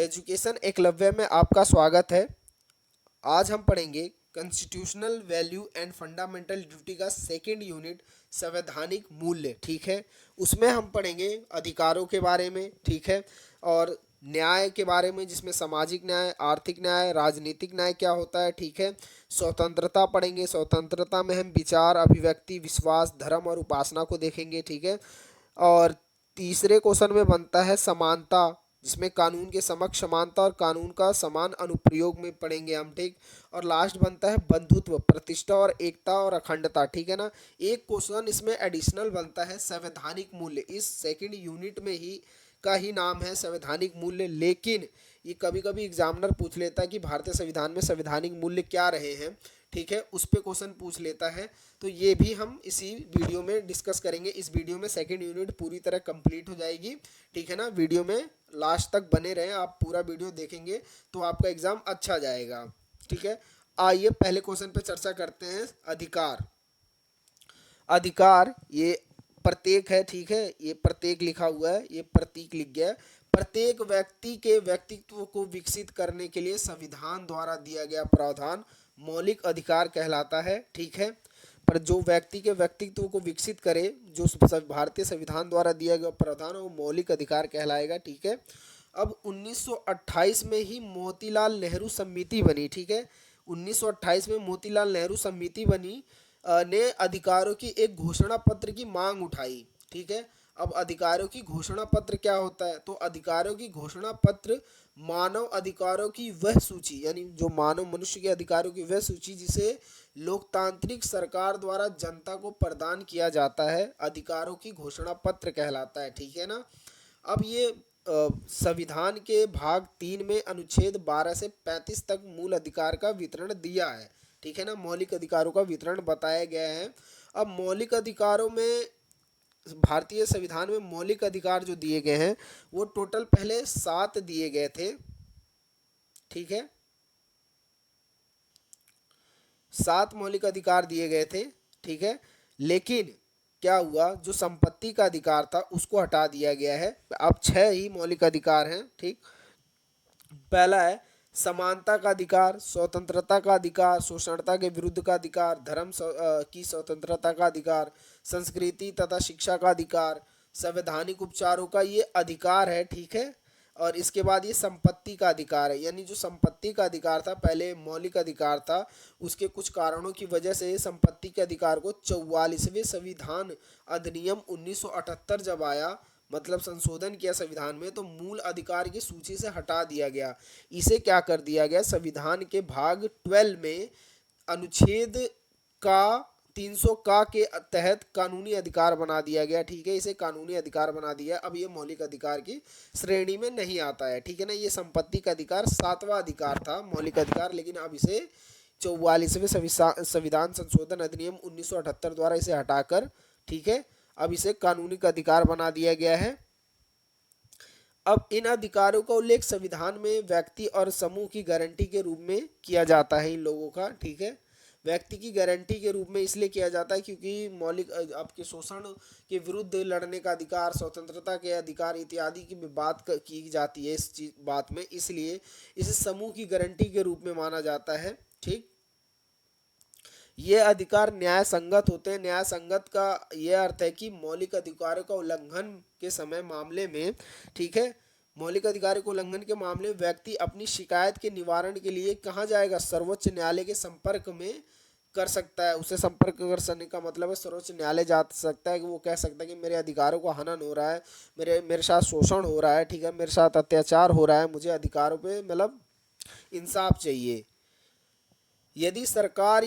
Education Eklavya में आपका स्वागत है। आज हम पढ़ेंगे constitutional value and fundamental duty का सेकंड यूनिट संवैधानिक मूल्य। ठीक है, उसमें हम पढ़ेंगे अधिकारों के बारे में, ठीक है, और न्याय के बारे में, जिसमें सामाजिक न्याय, आर्थिक न्याय, राजनीतिक न्याय क्या होता है। ठीक है, स्वतंत्रता पढ़ेंगे। स्वतंत्रता में हम विचार, अभिव्यक्ति, विश्वास, धर्म और उपासना को देखेंगे। ठीक है, और तीसरे क्वेश्चन में बनता है समानता, जिसमें कानून के समक्ष समानता और कानून का समान अनुप्रयोग में पढ़ेंगे हम। ठीक, और लास्ट बनता है बंधुत्व, प्रतिष्ठा और एकता और अखंडता। ठीक है ना। एक क्वेश्चन इसमें एडिशनल बनता है संवैधानिक मूल्य, इस सेकंड यूनिट में ही का ही नाम है संवैधानिक मूल्य, लेकिन ये कभी कभी एग्जामिनर पूछ लेता है कि भारतीय संविधान में संवैधानिक मूल्य क्या रहे हैं। ठीक है, उस पर क्वेश्चन पूछ लेता है, तो ये भी हम इसी वीडियो में डिस्कस करेंगे। इस वीडियो में सेकंड यूनिट पूरी तरह कंप्लीट हो जाएगी। ठीक है ना, वीडियो में लास्ट तक बने रहें, आप पूरा वीडियो देखेंगे तो आपका एग्जाम अच्छा जाएगा। ठीक है, आइए पहले क्वेश्चन पे चर्चा करते हैं। अधिकार। अधिकार ये प्रत्येक है। ठीक है, ये प्रत्येक लिखा हुआ है, ये प्रतीक लिख गया है। प्रत्येक व्यक्ति के व्यक्तित्व को विकसित करने के लिए संविधान द्वारा दिया गया प्रावधान मौलिक अधिकार कहलाता है। ठीक है, पर जो व्यक्ति के व्यक्तित्व को विकसित करे, जो भारतीय संविधान द्वारा दिया गया प्रावधान, वो मौलिक अधिकार कहलाएगा। ठीक है, अब 1928 में ही मोतीलाल नेहरू समिति बनी। ठीक है, 1928 में मोतीलाल नेहरू समिति बनी, ने अधिकारों की एक घोषणा पत्र की मांग उठाई। ठीक है, अब अधिकारों की घोषणा पत्र क्या होता है, तो अधिकारों की घोषणा पत्र मानव अधिकारों की वह सूची, यानी जो मानव मनुष्य के अधिकारों की वह सूची जिसे लोकतांत्रिक सरकार द्वारा जनता को प्रदान किया जाता है, अधिकारों की घोषणा पत्र कहलाता है। ठीक है ना। अब ये संविधान के भाग 3 में अनुच्छेद 12 से 35 तक मूल अधिकार का वितरण दिया है। ठीक है ना, मौलिक अधिकारों का वितरण बताया गया है। अब मौलिक अधिकारों में, भारतीय संविधान में मौलिक अधिकार जो दिए गए हैं वो टोटल पहले 7 दिए गए थे। ठीक है, 7 मौलिक अधिकार दिए गए थे। ठीक है, लेकिन क्या हुआ, जो संपत्ति का अधिकार था उसको हटा दिया गया है। अब 6 ही मौलिक अधिकार हैं। ठीक, पहला है समानता का अधिकार, स्वतंत्रता का अधिकार, शोषणता के विरुद्ध का अधिकार, धर्म की स्वतंत्रता का अधिकार, संस्कृति तथा शिक्षा का अधिकार, संवैधानिक उपचारों का ये अधिकार है। ठीक है, और इसके बाद ये संपत्ति का अधिकार है, यानी जो संपत्ति का अधिकार था पहले मौलिक अधिकार था, उसके कुछ कारणों की वजह से संपत्ति के अधिकार को 44वें संविधान अधिनियम 1978 जब आया, मतलब संशोधन किया संविधान में, तो मूल अधिकार की सूची से हटा दिया गया। इसे क्या कर दिया गया, संविधान के भाग 12 में अनुच्छेद का 300 का के तहत कानूनी अधिकार बना दिया गया। ठीक है, इसे कानूनी अधिकार बना दिया। अब ये मौलिक अधिकार की श्रेणी में नहीं आता है। ठीक है ना, ये संपत्ति का अधिकार 7वां अधिकार था मौलिक अधिकार, लेकिन अब इसे 44वें संविधान संशोधन अधिनियम 1978 द्वारा इसे हटाकर, ठीक है, अब इसे कानूनी अधिकार बना दिया गया है। अब इन अधिकारों का उल्लेख संविधान में व्यक्ति और समूह की गारंटी के रूप में किया जाता है इन लोगों का। ठीक है, व्यक्ति की गारंटी के रूप में इसलिए किया जाता है क्योंकि मौलिक आपके शोषण के विरुद्ध लड़ने का अधिकार, स्वतंत्रता के अधिकार इत्यादि की भी बात की जाती है इस चीज बात में, इसलिए इसे समूह की गारंटी के रूप में माना जाता है। ठीक, ये अधिकार न्याय संगत होते हैं। न्याय संगत का यह अर्थ है कि मौलिक अधिकारों का उल्लंघन के समय मामले में, ठीक है, मौलिक अधिकारों के उल्लंघन के मामले में व्यक्ति अपनी शिकायत के निवारण के लिए कहाँ जाएगा, सर्वोच्च न्यायालय के संपर्क में कर सकता है। उसे संपर्क कर सकने का मतलब है सर्वोच्च न्यायालय जा सकता है कि वो कह सकता है कि मेरे अधिकारों को हनन हो रहा है, मेरे मेरे साथ शोषण हो रहा है, ठीक है, मेरे साथ अत्याचार हो रहा है, मुझे अधिकारों पे मतलब इंसाफ चाहिए। यदि सरकार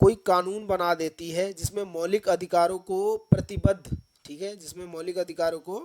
कोई कानून बना देती है जिसमें मौलिक अधिकारों को प्रतिबद्ध, ठीक है, जिसमें मौलिक अधिकारों को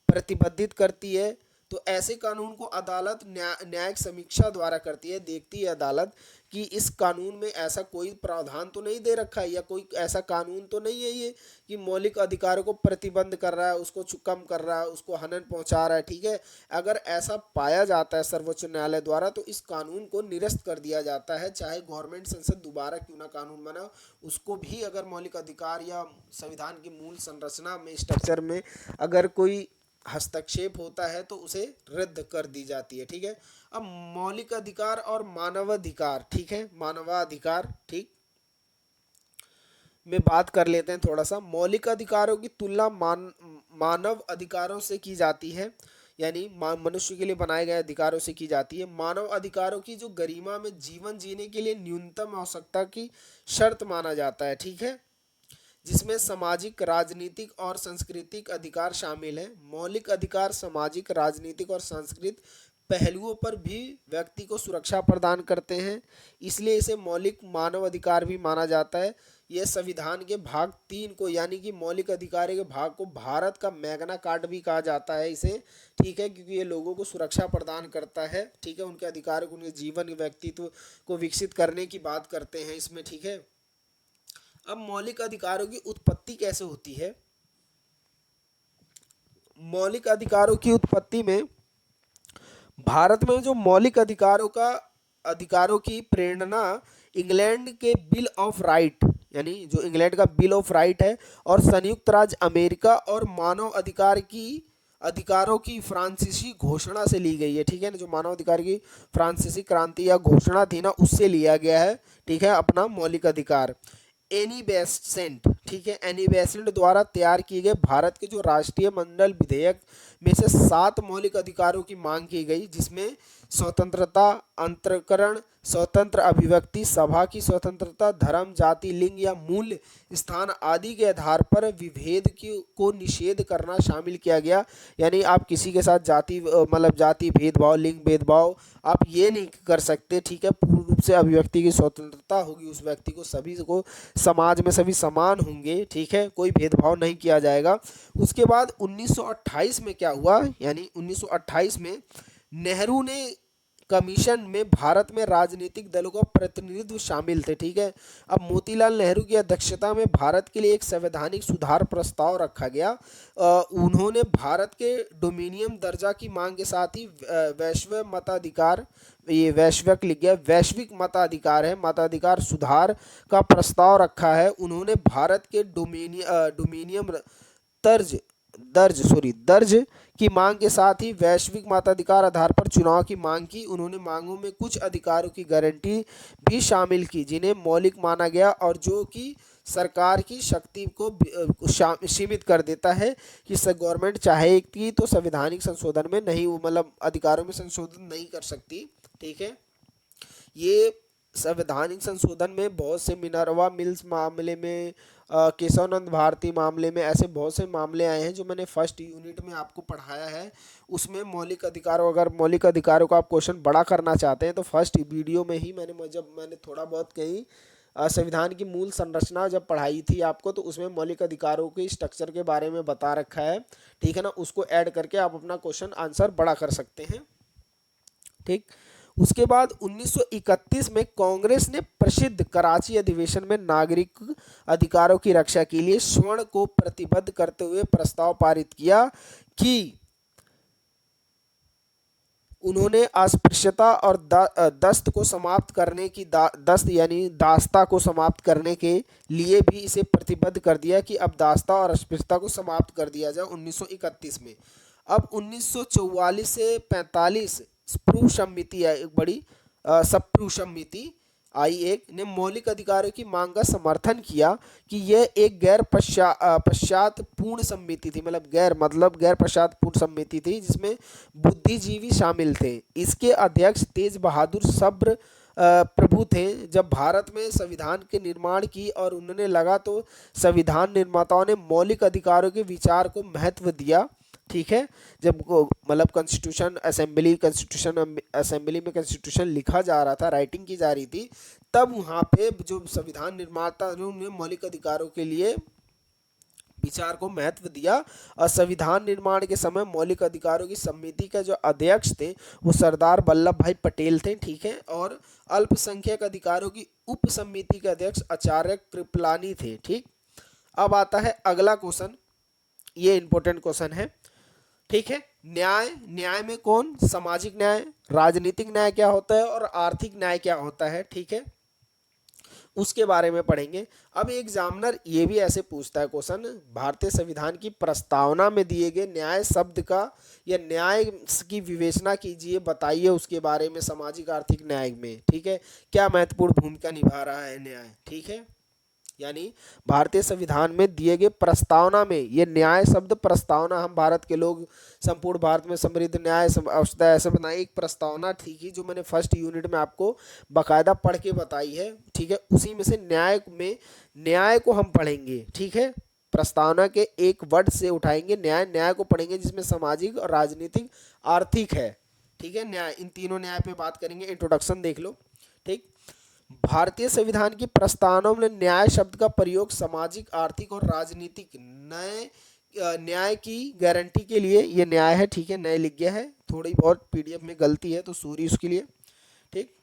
प्रतिबद्धित करती है, तो ऐसे कानून को अदालत न्यायिक समीक्षा द्वारा करती है। देखती है अदालत कि इस कानून में ऐसा कोई प्रावधान तो नहीं दे रखा है, या कोई ऐसा कानून तो नहीं है ये कि मौलिक अधिकारों को प्रतिबंध कर रहा है, उसको कम कर रहा है, उसको हनन पहुंचा रहा है। ठीक है, अगर ऐसा पाया जाता है सर्वोच्च न्यायालय द्वारा, तो इस कानून को निरस्त कर दिया जाता है, चाहे गवर्नमेंट संसद दोबारा क्यों ना कानून बनाओ, उसको भी अगर मौलिक अधिकार या संविधान की मूल संरचना में, स्ट्रक्चर में अगर कोई हस्तक्षेप होता है तो उसे रद्द कर दी जाती है। ठीक है, अब मौलिक अधिकार और मानवाधिकार, ठीक है, मानवाधिकार, ठीक, में बात कर लेते हैं थोड़ा सा। मौलिक अधिकारों की तुलना मानव अधिकारों से की जाती है, यानी मनुष्य के लिए बनाए गए अधिकारों से की जाती है। मानव अधिकारों की जो गरिमा में जीवन जीने के लिए न्यूनतम आवश्यकता की शर्त माना जाता है। ठीक है, जिसमें सामाजिक, राजनीतिक और सांस्कृतिक अधिकार शामिल हैं। मौलिक अधिकार सामाजिक, राजनीतिक और सांस्कृतिक पहलुओं पर भी व्यक्ति को सुरक्षा प्रदान करते हैं, इसलिए इसे मौलिक मानव अधिकार भी माना जाता है। यह संविधान के भाग 3 को, यानी कि मौलिक अधिकार के भाग को, भारत का मैग्ना कार्टा भी कहा जाता है इसे। ठीक है, क्योंकि ये लोगों को सुरक्षा प्रदान करता है। ठीक है, उनके अधिकार को, उनके जीवन व्यक्तित्व को विकसित करने की बात करते हैं इसमें। ठीक है, अब मौलिक अधिकारों की उत्पत्ति कैसे होती है? मौलिक अधिकारों की उत्पत्ति में भारत में जो मौलिक अधिकारों की प्रेरणा इंग्लैंड के बिल ऑफ राइट, यानी जो इंग्लैंड का बिल ऑफ राइट है, और संयुक्त राज्य अमेरिका और मानव अधिकारों की फ्रांसीसी घोषणा से ली गई है। ठीक है ना, जो मानव अधिकार की फ्रांसीसी क्रांति या घोषणा थी ना, उससे लिया गया है। ठीक है, अपना मौलिक अधिकार एनी बेसेंट, ठीक है, एनी बेसेंट द्वारा तैयार किए गए भारत के जो राष्ट्रीय मंडल विधेयक में से 7 मौलिक अधिकारों की मांग की गई, जिसमें स्वतंत्रता, अंतरकरण, स्वतंत्र अभिव्यक्ति, सभा की स्वतंत्रता, धर्म, जाति, लिंग या मूल स्थान आदि के आधार पर विभेद को निषेध करना शामिल किया गया। यानी आप किसी के साथ मतलब जाति भेदभाव, लिंग भेदभाव आप ये नहीं कर सकते। ठीक है, पूर्ण रूप से अभिव्यक्ति की स्वतंत्रता होगी, उस व्यक्ति को, सभी को समाज में सभी समान होंगे। ठीक है, कोई भेदभाव नहीं किया जाएगा। उसके बाद 1928 में क्या हुआ, यानी 1928 में नेहरू ने कमीशन में भारत में राजनीतिक दलों का प्रतिनिधित्व शामिल थे। ठीक है, अब मोतीलाल नेहरू की अध्यक्षता में भारत के लिए एक संवैधानिक सुधार प्रस्ताव रखा गया। उन्होंने भारत के डोमिनियन दर्जा की मांग के साथ ही वैश्विक मताधिकार, ये वैश्विक लिख गया, वैश्विक मताधिकार है, मताधिकार सुधार का प्रस्ताव रखा है। उन्होंने भारत के डोमिनियन दर्ज की मांग के साथ ही वैश्विक मताधिकार आधार पर चुनाव की मांग की। उन्होंने मांगों में कुछ अधिकारों की गारंटी भी शामिल की जिन्हें मौलिक माना गया और जो कि सरकार की शक्ति को सीमित कर देता है कि गवर्नमेंट चाहेगी तो संवैधानिक संशोधन में नहीं, मतलब अधिकारों में संशोधन नहीं कर सकती। ठीक है, ये संवैधानिक संशोधन में बहुत से मिनर्वा मिल्स मामले में, केशवानंद भारती मामले में, ऐसे बहुत से मामले आए हैं जो मैंने फर्स्ट यूनिट में आपको पढ़ाया है। उसमें मौलिक अधिकारों, अगर मौलिक अधिकारों का आप क्वेश्चन बड़ा करना चाहते हैं तो फर्स्ट वीडियो में ही जब मैंने थोड़ा बहुत कहीं संविधान की मूल संरचना जब पढ़ाई थी आपको, तो उसमें मौलिक अधिकारों के स्ट्रक्चर के बारे में बता रखा है। ठीक है ना, उसको ऐड करके आप अपना क्वेश्चन आंसर बड़ा कर सकते हैं। ठीक, उसके बाद 1931 में कांग्रेस ने प्रसिद्ध कराची अधिवेशन में नागरिक अधिकारों की रक्षा के लिए स्वर्ण को प्रतिबद्ध करते हुए प्रस्ताव पारित किया कि उन्होंने अस्पृश्यता और दस्त को समाप्त करने की दस्त यानी दास्ता को समाप्त करने के लिए भी इसे प्रतिबद्ध कर दिया कि अब दास्ता और अस्पृश्यता को समाप्त कर दिया जाए 1931 में। अब 1944 से 45 स्प्रू समिति है, एक बड़ी सप्रू समिति आई एक ने मौलिक अधिकारों की मांग का समर्थन किया कि यह एक गैर पश्चातपूर्ण समिति थी, मतलब गैर पश्चातपूर्ण समिति थी जिसमें बुद्धिजीवी शामिल थे। इसके अध्यक्ष तेज बहादुर सब्र प्रभु थे। जब भारत में संविधान के निर्माण की और उन्होंने लगा तो संविधान निर्माताओं ने मौलिक अधिकारों के विचार को महत्व दिया। ठीक है, जब मतलब कॉन्स्टिट्यूशन असेंबली में कॉन्स्टिट्यूशन लिखा जा रहा था, राइटिंग की जा रही थी, तब वहाँ पे जो संविधान निर्माता ने मौलिक अधिकारों के लिए विचार को महत्व दिया। और संविधान निर्माण के समय मौलिक अधिकारों की समिति का जो अध्यक्ष थे वो सरदार वल्लभ भाई पटेल थे। ठीक है, और अल्पसंख्यक अधिकारों की उप समिति के अध्यक्ष आचार्य कृपलानी थे। ठीक, अब आता है अगला क्वेश्चन, ये इंपॉर्टेंट क्वेश्चन है। ठीक है, न्याय में कौन, सामाजिक न्याय, राजनीतिक न्याय क्या होता है और आर्थिक न्याय क्या होता है। ठीक है, उसके बारे में पढ़ेंगे। अब एग्जामिनर ये भी ऐसे पूछता है क्वेश्चन, भारतीय संविधान की प्रस्तावना में दिए गए न्याय शब्द का या न्याय की विवेचना कीजिए, बताइए उसके बारे में, सामाजिक आर्थिक न्याय में, ठीक है, क्या महत्वपूर्ण भूमिका निभा रहा है न्याय, ठीक है। यानी भारतीय संविधान में दिए गए प्रस्तावना में, ये न्याय शब्द प्रस्तावना, हम भारत के लोग संपूर्ण भारत में समृद्ध न्याय अवस्था ऐसे बनाए, एक प्रस्तावना थी कि जो मैंने फर्स्ट यूनिट में आपको बकायदा पढ़ के बताई है, ठीक है। उसी में से न्याय में न्याय को हम पढ़ेंगे, ठीक है। प्रस्तावना के एक वर्ड से उठाएंगे न्याय, न्याय को पढ़ेंगे जिसमें सामाजिक और राजनीतिक आर्थिक है, ठीक है। न्याय, इन तीनों न्याय पे बात करेंगे। इंट्रोडक्शन देख लो, ठीक। भारतीय संविधान की प्रस्तावना में न्याय शब्द का प्रयोग सामाजिक, आर्थिक और राजनीतिक नए न्याय की गारंटी के लिए, ये न्याय है, ठीक है, नए लिख गया है, थोड़ी बहुत पीडीएफ में गलती है तो सॉरी उसके लिए, ठीक।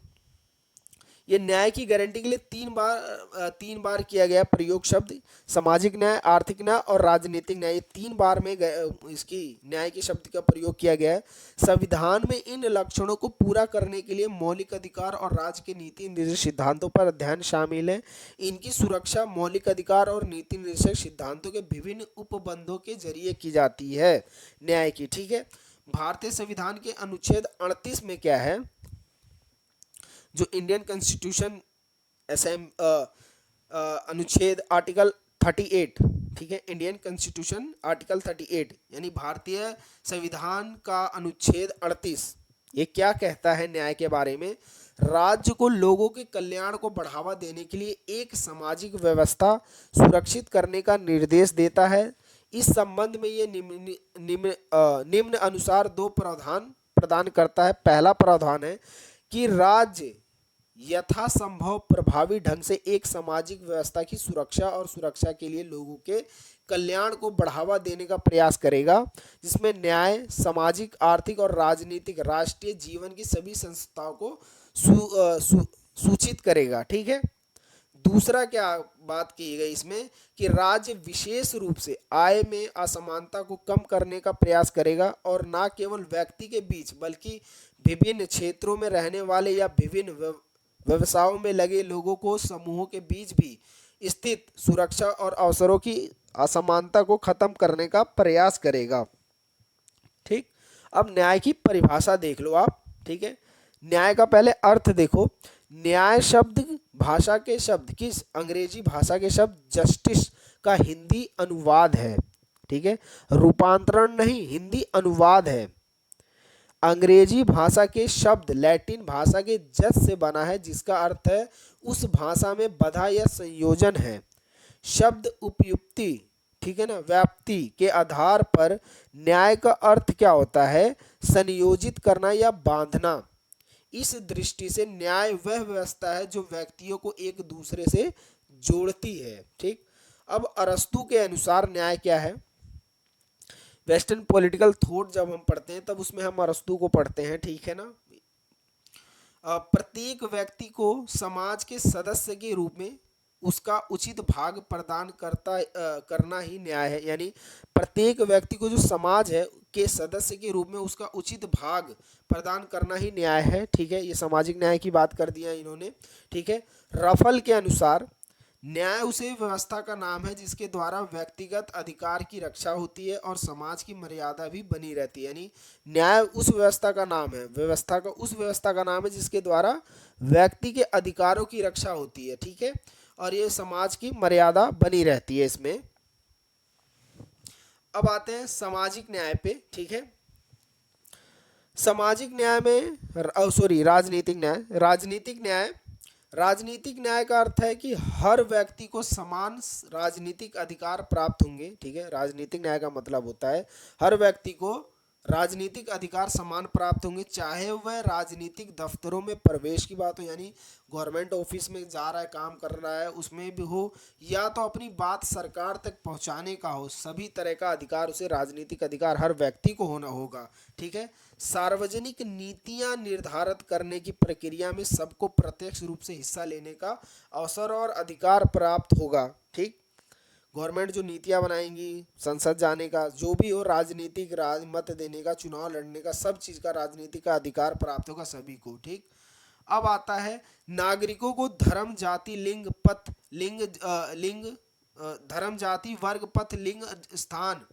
ये न्याय की गारंटी के लिए तीन बार किया गया प्रयोग शब्द, सामाजिक न्याय, आर्थिक न्याय और राजनीतिक न्याय, ये 3 बार में इसकी न्याय के शब्द का प्रयोग किया गया है। संविधान में इन लक्षणों को पूरा करने के लिए मौलिक अधिकार और राज्य के नीति निर्देशक सिद्धांतों पर अध्ययन शामिल है। इनकी सुरक्षा मौलिक अधिकार और नीति निर्देशक सिद्धांतों के विभिन्न उपबंधों के जरिए की जाती है न्याय की, ठीक है। भारतीय संविधान के अनुच्छेद 38 में क्या है, जो इंडियन कॉन्स्टिट्यूशन अनुच्छेद आर्टिकल 38, ठीक है, इंडियन कॉन्स्टिट्यूशन आर्टिकल 38 यानी भारतीय संविधान का अनुच्छेद 38, ये क्या कहता है न्याय के बारे में, राज्य को लोगों के कल्याण को बढ़ावा देने के लिए एक सामाजिक व्यवस्था सुरक्षित करने का निर्देश देता है। इस संबंध में ये निम्न अनुसार 2 प्रावधान प्रदान करता है। पहला प्रावधान है कि राज्य यथासंभव प्रभावी ढंग से एक सामाजिक व्यवस्था की सुरक्षा और सुरक्षा के लिए लोगों के कल्याण को बढ़ावा देने का प्रयास करेगा, जिसमें न्याय, सामाजिक, आर्थिक और राजनीतिक राष्ट्रीय जीवन की सभी संस्थाओं को सूचित करेगा, ठीक है। दूसरा क्या बात की गई इसमें कि राज्य विशेष रूप से आय में असमानता को कम करने का प्रयास करेगा और न केवल व्यक्ति के बीच बल्कि विभिन्न क्षेत्रों में रहने वाले या विभिन्न व्यवसायों में लगे लोगों को समूहों के बीच भी स्थित सुरक्षा और अवसरों की असमानता को खत्म करने का प्रयास करेगा, ठीक। अब न्याय की परिभाषा देख लो आप, ठीक है। न्याय का पहले अर्थ देखो। न्याय शब्द भाषा के शब्द किस अंग्रेजी भाषा के शब्द जस्टिस का हिंदी अनुवाद है, ठीक है, रूपांतरण नहीं, हिंदी अनुवाद है। अंग्रेजी भाषा के शब्द लैटिन भाषा के जस से बना है, जिसका अर्थ है उस भाषा में बधा या संयोजन है। शब्द उपयुक्ति, ठीक है ना, व्याप्ति के आधार पर न्याय का अर्थ क्या होता है, संयोजित करना या बांधना। इस दृष्टि से न्याय वह व्यवस्था है जो व्यक्तियों को एक दूसरे से जोड़ती है, ठीक। अब अरस्तु के अनुसार न्याय क्या है, वेस्टर्न पॉलिटिकल थॉट जब हम पढ़ते हैं तब उसमें हम अरस्तु को पढ़ते हैं, ठीक है ना। प्रत्येक व्यक्ति को समाज के सदस्य के रूप में उसका उचित भाग प्रदान करना ही न्याय है। यानी प्रत्येक व्यक्ति को जो समाज है के सदस्य के रूप में उसका उचित भाग प्रदान करना ही न्याय है, ठीक है। ये सामाजिक न्याय की बात कर दिया इन्होंने, ठीक है। रफल के अनुसार न्याय उसे व्यवस्था का नाम है जिसके द्वारा व्यक्तिगत अधिकार की रक्षा होती है और समाज की मर्यादा भी बनी रहती है। यानी न्याय उस व्यवस्था का नाम है, व्यवस्था का उस व्यवस्था का नाम है जिसके द्वारा व्यक्ति के अधिकारों की रक्षा होती है, ठीक है, और ये समाज की मर्यादा बनी रहती है इसमें। अब आते हैं सामाजिक न्याय पे, ठीक है। सामाजिक न्याय में राजनीतिक न्याय का अर्थ है कि हर व्यक्ति को समान राजनीतिक अधिकार प्राप्त होंगे, ठीक है। राजनीतिक न्याय का मतलब होता है हर व्यक्ति को राजनीतिक अधिकार समान प्राप्त होंगे, चाहे वह राजनीतिक दफ्तरों में प्रवेश की बात हो, यानी गवर्नमेंट ऑफिस में जा रहा है, काम कर रहा है, उसमें भी हो, या तो अपनी बात सरकार तक पहुंचाने का हो, सभी तरह का अधिकार, उसे राजनीतिक अधिकार हर व्यक्ति को होना होगा, ठीक है। सार्वजनिक नीतियां निर्धारित करने की प्रक्रिया में सबको प्रत्यक्ष रूप से हिस्सा लेने का अवसर और अधिकार प्राप्त होगा, ठीक। गवर्नमेंट जो नीतियां बनाएंगी, संसद जाने का, जो भी हो, राजनीतिक मत देने का, चुनाव लड़ने का, सब चीज़ का राजनीतिक का अधिकार प्राप्त होगा सभी को, ठीक। अब आता है नागरिकों को धर्म, जाति, लिंग, पथ, धर्म, जाति, वर्ग, पथ, लिंग, स्थान,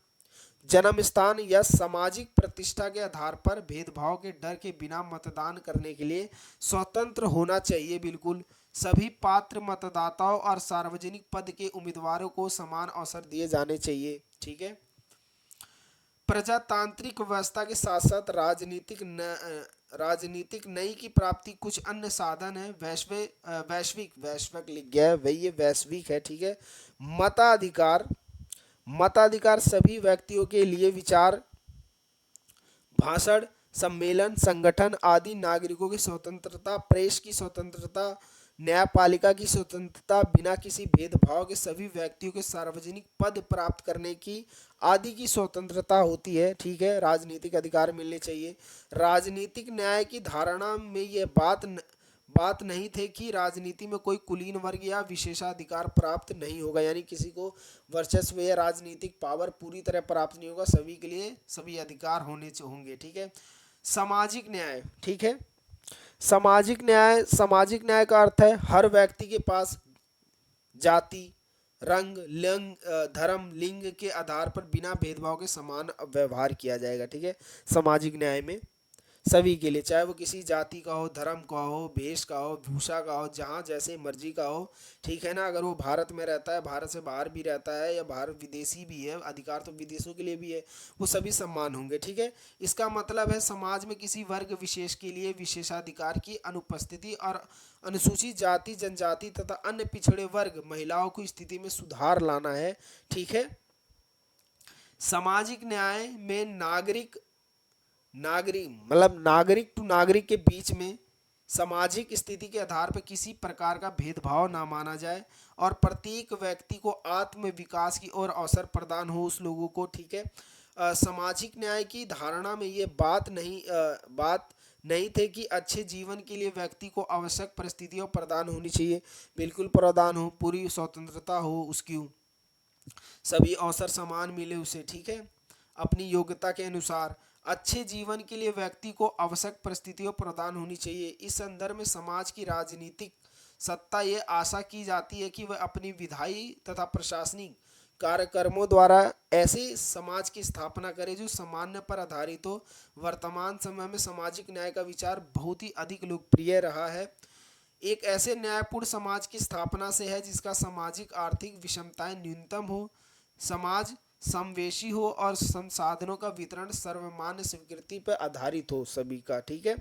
जन्म स्थान या सामाजिक प्रतिष्ठा के आधार पर भेदभाव के डर के बिना मतदान करने के लिए स्वतंत्र होना चाहिए। बिल्कुल सभी पात्र मतदाताओं और सार्वजनिक पद के उम्मीदवारों को समान अवसर दिए जाने चाहिए। ठीक है। प्रजातांत्रिक व्यवस्था के साथ साथ राजनीतिक नई की प्राप्ति कुछ अन्य साधन है। वैश्विक लिख गया है वही, ये वैश्विक है। ठीक है। मताधिकार सभी व्यक्तियों के लिए विचार, भाषण, सम्मेलन, संगठन आदि, नागरिकों की स्वतंत्रता, प्रेस की स्वतंत्रता, न्यायपालिका की स्वतंत्रता, बिना किसी भेदभाव के सभी व्यक्तियों के सार्वजनिक पद प्राप्त करने की आदि की स्वतंत्रता होती है। ठीक है। राजनीतिक अधिकार मिलने चाहिए। राजनीतिक न्याय की धारणा में ये बात नहीं थे कि राजनीति में कोई कुलीन वर्ग या विशेषाधिकार प्राप्त नहीं होगा, यानी किसी को वर्चस्व या राजनीतिक पावर पूरी तरह प्राप्त नहीं होगा, सभी के लिए सभी अधिकार होंगे। ठीक है। सामाजिक न्याय। ठीक है। सामाजिक न्याय का अर्थ है हर व्यक्ति के पास जाति, रंग, धर्म, लिंग के आधार पर बिना भेदभाव के समान व्यवहार किया जाएगा। ठीक है। सामाजिक न्याय में सभी के लिए, चाहे वो किसी जाति का हो, धर्म का हो, भेष का हो, भूषा का हो, जहाँ जैसे मर्जी का हो। ठीक है ना। अगर वो भारत में रहता है, भारत से बाहर भी रहता है, या बाहर विदेशी भी है, अधिकार तो विदेशों के लिए भी है, वो सभी समान होंगे। ठीक है। इसका मतलब है समाज में किसी वर्ग विशेष के लिए विशेषाधिकार की अनुपस्थिति और अनुसूचित जाति, जनजाति तथा अन्य पिछड़े वर्ग, महिलाओं की स्थिति में सुधार लाना है। ठीक है। सामाजिक न्याय में नागरिक टू नागरिक के बीच में सामाजिक स्थिति के आधार पर किसी प्रकार का भेदभाव ना माना जाए और प्रत्येक व्यक्ति को आत्म विकास की ओर अवसर प्रदान हो उस लोगों को। ठीक है। सामाजिक न्याय की धारणा में ये बात नहीं थे कि अच्छे जीवन के लिए व्यक्ति को आवश्यक परिस्थितियां प्रदान होनी चाहिए, बिल्कुल प्रदान हो, पूरी स्वतंत्रता हो उसकी, सभी अवसर समान मिले उसे। ठीक है। अपनी योग्यता के अनुसार अच्छे जीवन के लिए व्यक्ति को आवश्यक परिस्थितियां प्रदान होनी चाहिए। इस संदर्भ में समाज की राजनीतिक सत्ता ये आशा की जाती है कि वह अपनी विधायी तथा प्रशासनिक कार्यक्रमों द्वारा ऐसे समाज की स्थापना करे जो सामान्य पर आधारित हो। वर्तमान समय में सामाजिक न्याय का विचार बहुत ही अधिक लोकप्रिय रहा है। एक ऐसे न्यायपूर्ण समाज की स्थापना से है जिसका सामाजिक आर्थिक विषमताएं न्यूनतम हो, समाज समवेशी हो और संसाधनों का वितरण सर्वमान्य स्वीकृति पर आधारित हो सभी का। ठीक है।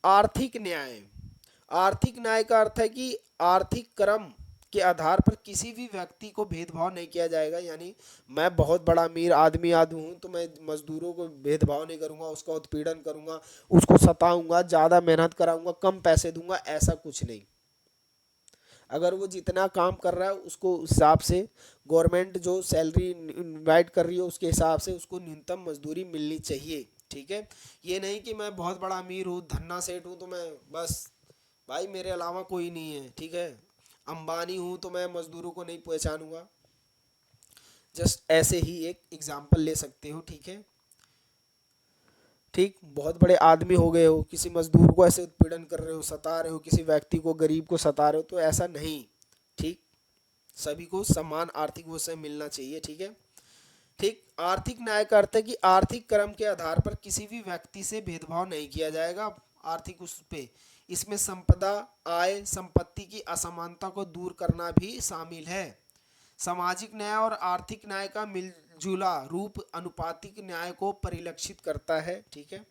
आर्थिक न्याय का अर्थ है कि आर्थिक क्रम के आधार पर किसी भी व्यक्ति को भेदभाव नहीं किया जाएगा, यानी मैं बहुत बड़ा अमीर आदमी हूँ तो मैं मजदूरों को भेदभाव नहीं करूँगा, उसका उत्पीड़न करूँगा, उसको सताऊँगा, ज़्यादा मेहनत कराऊँगा, कम पैसे दूंगा, ऐसा कुछ नहीं। अगर वो जितना काम कर रहा है उसको उस हिसाब से गवर्नमेंट जो सैलरी इन्वाइट कर रही है उसके हिसाब से उसको न्यूनतम मजदूरी मिलनी चाहिए। ठीक है। ये नहीं कि मैं बहुत बड़ा अमीर हूँ, धन्ना सेठ हूँ तो मैं बस भाई मेरे अलावा कोई नहीं है। ठीक है। अंबानी हूँ तो मैं मजदूरों को नहीं पहचानूंगा। जस्ट ऐसे ही एक एग्जाम्पल ले सकते हो। ठीक है। ठीक, बहुत बड़े आदमी हो गए हो, किसी मजदूर को ऐसे उत्पीड़न कर रहे हो, सता रहे हो, किसी व्यक्ति को, गरीब को सता रहे हो, तो ऐसा नहीं। ठीक, सभी को समान आर्थिक वो से मिलना चाहिए। ठीक है। ठीक। आर्थिक न्याय का अर्थ है कि आर्थिक क्रम के आधार पर किसी भी व्यक्ति से भेदभाव नहीं किया जाएगा आर्थिक उस पे। इसमें संपदा, आय, संपत्ति की असमानता को दूर करना भी शामिल है। सामाजिक न्याय और आर्थिक न्याय का मिलजुला रूप अनुपातिक न्याय को परिलक्षित करता है। ठीक है।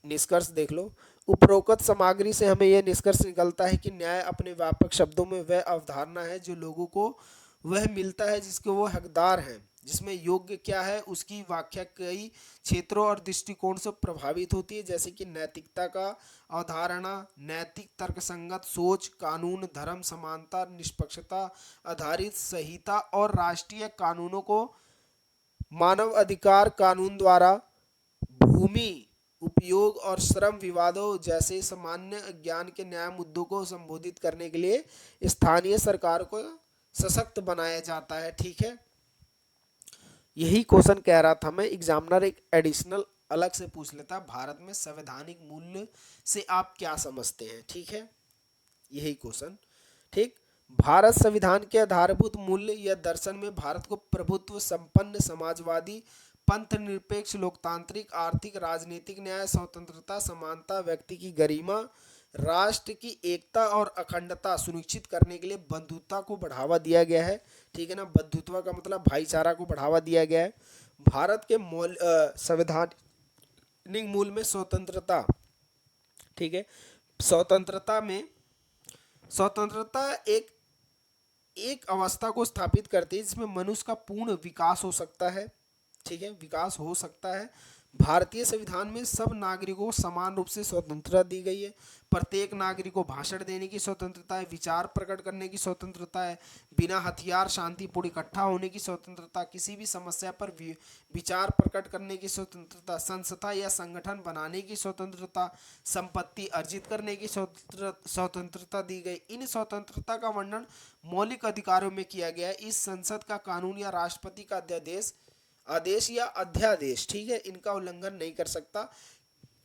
निष्कर्ष देख लो। उपरोक्त सामग्री से हमें यह निष्कर्ष निकलता है कि न्याय अपने व्यापक शब्दों में वह अवधारणा है जो लोगों को वह मिलता है जिसके वो हकदार हैं, जिसमें योग्य क्या है उसकी व्याख्या कई क्षेत्रों और दृष्टिकोण से प्रभावित होती है, जैसे कि नैतिकता का अवधारणा, नैतिक तर्कसंगत सोच, कानून, धर्म, समानता, निष्पक्षता आधारित संहिता और राष्ट्रीय कानूनों को मानव अधिकार कानून द्वारा भूमि उपयोग और श्रम विवादों जैसे सामान्य ज्ञान के न्याय मुद्दों को संबोधित करने के लिए स्थानीय सरकार को सशक्त बनाया जाता है। ठीक है। यही क्वेश्चन कह रहा था मैं, एग्जामिनर एक एडिशनल अलग से पूछ लेता है, भारत में संवैधानिक मूल्य से आप क्या समझते हैं, ठीक है, यही क्वेश्चन, ठीक। भारत संविधान के आधारभूत मूल्य या दर्शन में भारत को प्रभुत्व संपन्न समाजवादी पंथ निरपेक्ष लोकतांत्रिक आर्थिक राजनीतिक न्याय स्वतंत्रता समानता व्यक्ति की गरिमा राष्ट्र की एकता और अखंडता सुनिश्चित करने के लिए बंधुता को बढ़ावा दिया गया है, ठीक है ना। बंधुत्व का मतलब भाईचारा को बढ़ावा दिया गया है। भारत के संवैधानिक मूल में स्वतंत्रता, ठीक है। स्वतंत्रता एक एक अवस्था को स्थापित करती है जिसमें मनुष्य का पूर्ण विकास हो सकता है, ठीक है, विकास हो सकता है। भारतीय संविधान में सब नागरिकों को समान रूप से स्वतंत्रता दी गई है। प्रत्येक नागरिक को भाषण देने की स्वतंत्रता है, विचार प्रकट करने की स्वतंत्रता है, बिना हथियार शांतिपूर्ण इकट्ठा होने की स्वतंत्रता, किसी भी समस्या पर विचार प्रकट करने की स्वतंत्रता, संस्था या संगठन बनाने की स्वतंत्रता, संपत्ति अर्जित करने की स्वतंत्रता दी गई। इन स्वतंत्रता का वर्णन मौलिक अधिकारों में किया गया है। इस संसद का कानून या राष्ट्रपति का आदेश या अध्यादेश, ठीक है, इनका उल्लंघन नहीं कर सकता।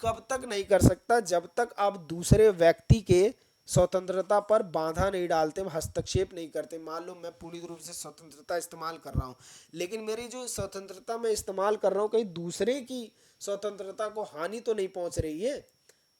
कब तक नहीं कर सकता? जब तक आप दूसरे व्यक्ति के स्वतंत्रता पर बाधा नहीं डालते, हस्तक्षेप नहीं करते। मान लो मैं पूर्ण रूप से स्वतंत्रता इस्तेमाल कर रहा हूँ, लेकिन मेरी जो स्वतंत्रता मैं इस्तेमाल कर रहा हूँ कहीं दूसरे की स्वतंत्रता को हानि तो नहीं पहुंच रही है,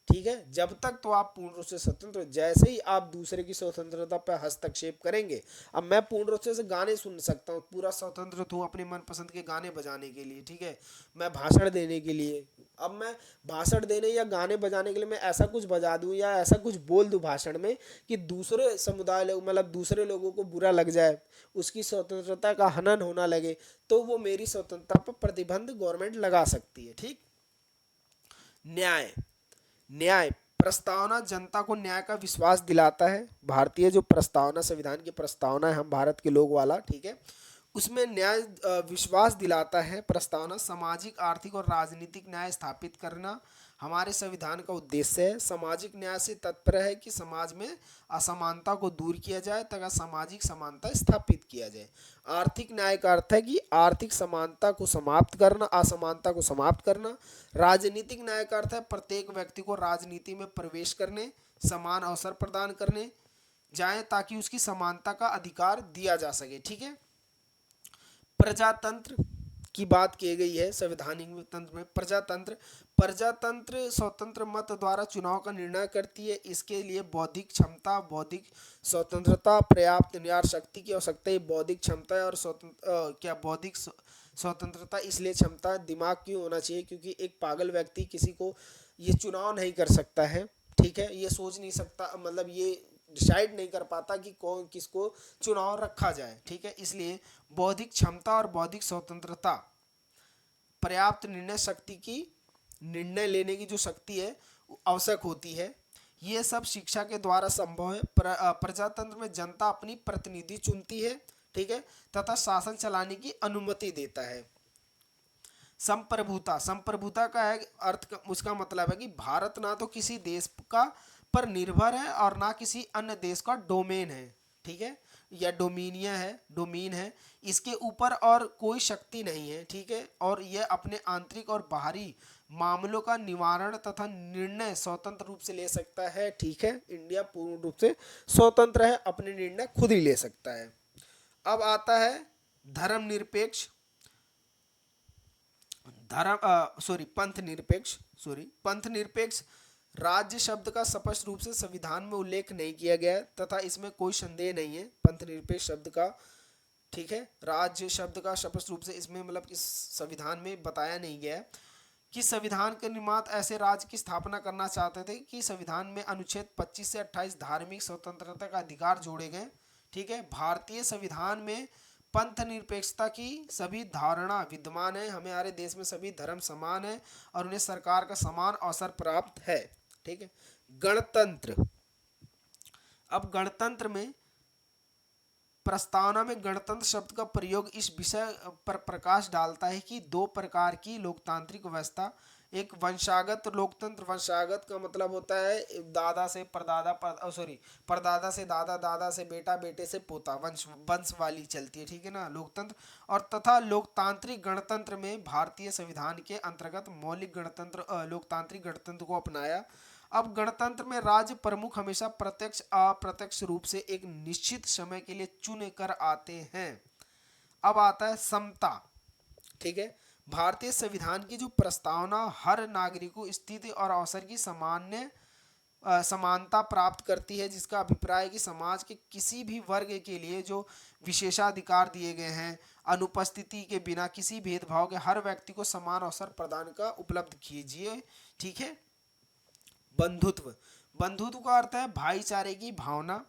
ठीक है। जब तक तो आप पूर्ण रूप से स्वतंत्र, जैसे ही आप दूसरे की स्वतंत्रता पर हस्तक्षेप करेंगे। अब मैं पूर्ण रूप से गाने सुन सकता हूँ, पूरा स्वतंत्र हूँ अपने मनपसंद के गाने बजाने के लिए, ठीक है, मैं भाषण देने के लिए। अब मैं भाषण देने या गाने बजाने के लिए मैं ऐसा कुछ बजा दूं या ऐसा कुछ बोल दूं भाषण में कि दूसरे समुदाय लोग, मतलब दूसरे लोगों को बुरा लग जाए, उसकी स्वतंत्रता का हनन होना लगे, तो वो मेरी स्वतंत्रता पर प्रतिबंध गवर्नमेंट लगा सकती है, ठीक। न्याय न्याय प्रस्तावना जनता को न्याय का विश्वास दिलाता है। भारतीय जो प्रस्तावना, संविधान की प्रस्तावना है हम भारत के लोग वाला, ठीक है, उसमें न्याय विश्वास दिलाता है। प्रस्तावना सामाजिक आर्थिक और राजनीतिक न्याय स्थापित करना हमारे संविधान का उद्देश्य है। सामाजिक न्याय से तात्पर्य है कि समाज में असमानता को दूर किया जाए तथा सामाजिक समानता स्थापित किया जाए। आर्थिक न्याय का अर्थ है कि आर्थिक समानता को समाप्त करना, असमानता को समाप्त करना। राजनीतिक न्याय का अर्थ है प्रत्येक व्यक्ति को राजनीति में प्रवेश करने, समान अवसर प्रदान करने जाए ताकि उसकी समानता का अधिकार दिया जा सके, ठीक है। प्रजातंत्र की बात की गई है संवैधानिक तंत्र में। प्रजातंत्र स्वतंत्र मत द्वारा चुनाव का निर्णय करती है। इसके लिए बौद्धिक क्षमता, बौद्धिक स्वतंत्रता, पर्याप्त न्याय शक्ति की आवश्यकता है। बौद्धिक क्षमता और बौद्धिक स्वतंत्रता इसलिए क्षमता, दिमाग क्यों होना चाहिए? क्योंकि एक पागल व्यक्ति किसी को ये चुनाव नहीं कर सकता है, ठीक है, ये सोच नहीं सकता, मतलब ये डिसाइड नहीं कर पाता कि कौन किसको चुनाव रखा जाए, ठीक है। इसलिए बौद्धिक क्षमता और बौद्धिक स्वतंत्रता, पर्याप्त निर्णय शक्ति की, निर्णय लेने की जो शक्ति है आवश्यक होती है। ये सब शिक्षा के द्वारा संभव है। प्रजातंत्र में जनता अपनी प्रतिनिधि चुनती है, ठीक है, तथा शासन चलाने की अनुमति देता है। संप्रभुता का है अर्थ, उसका मतलब है कि भारत ना तो किसी देश का पर निर्भर है और ना किसी अन्य देश का डोमेन है, ठीक है, या डोमीन है। इसके ऊपर और कोई शक्ति नहीं है, ठीक है, और यह अपने आंतरिक और बाहरी मामलों का निवारण तथा निर्णय स्वतंत्र रूप से ले सकता है, ठीक है। इंडिया पूर्ण रूप से स्वतंत्र है, अपने निर्णय खुद ही ले सकता है। अब आता है धर्मनिरपेक्ष पंथ निरपेक्ष राज्य शब्द का स्पष्ट रूप से संविधान में उल्लेख नहीं किया गया है तथा इसमें कोई संदेह नहीं है पंथ निरपेक्ष शब्द का, ठीक है। राज्य शब्द का स्पष्ट रूप से इसमें मतलब इस संविधान में बताया नहीं गया है कि संविधान के निर्माता ऐसे राज्य की स्थापना करना चाहते थे कि संविधान में अनुच्छेद 25 से 28 धार्मिक स्वतंत्रता का अधिकार जोड़े गए, ठीक है। भारतीय संविधान में पंथ निरपेक्षता की सभी धारणा विद्यमान है। हमारे देश में सभी धर्म समान है और उन्हें सरकार का समान अवसर प्राप्त है, ठीक है। गणतंत्र, अब गणतंत्र में प्रस्तावना में गणतंत्र शब्द का प्रयोग इस विषय पर प्रकाश डालता है कि दो प्रकार की लोकतांत्रिक व्यवस्था एक वंशागत लोकतंत्र, वंशागत का मतलब होता है दादा से परदादा परदादा से दादा, दादा से बेटा, बेटे से पोता, वंश वंश वाली चलती है, ठीक है ना लोकतंत्र। और तथा लोकतांत्रिक गणतंत्र में भारतीय संविधान के अंतर्गत मौलिक गणतंत्र लोकतांत्रिक गणतंत्र को अपनाया। अब गणतंत्र में राज्य प्रमुख हमेशा प्रत्यक्ष अप्रत्यक्ष रूप से एक निश्चित समय के लिए चुन कर आते हैं। अब आता है समता, ठीक है। भारतीय संविधान की जो प्रस्तावना हर नागरिक को स्थिति और अवसर की समानता प्राप्त करती है, जिसका अभिप्राय है कि समाज के किसी भी वर्ग के लिए जो विशेषाधिकार दिए गए हैं, अनुपस्थिति के बिना किसी भेदभाव के हर व्यक्ति को समान अवसर प्रदान का उपलब्ध कीजिए, ठीक है। बंधुत्व, बंधुत्व का अर्थ है भाईचारे की भावना।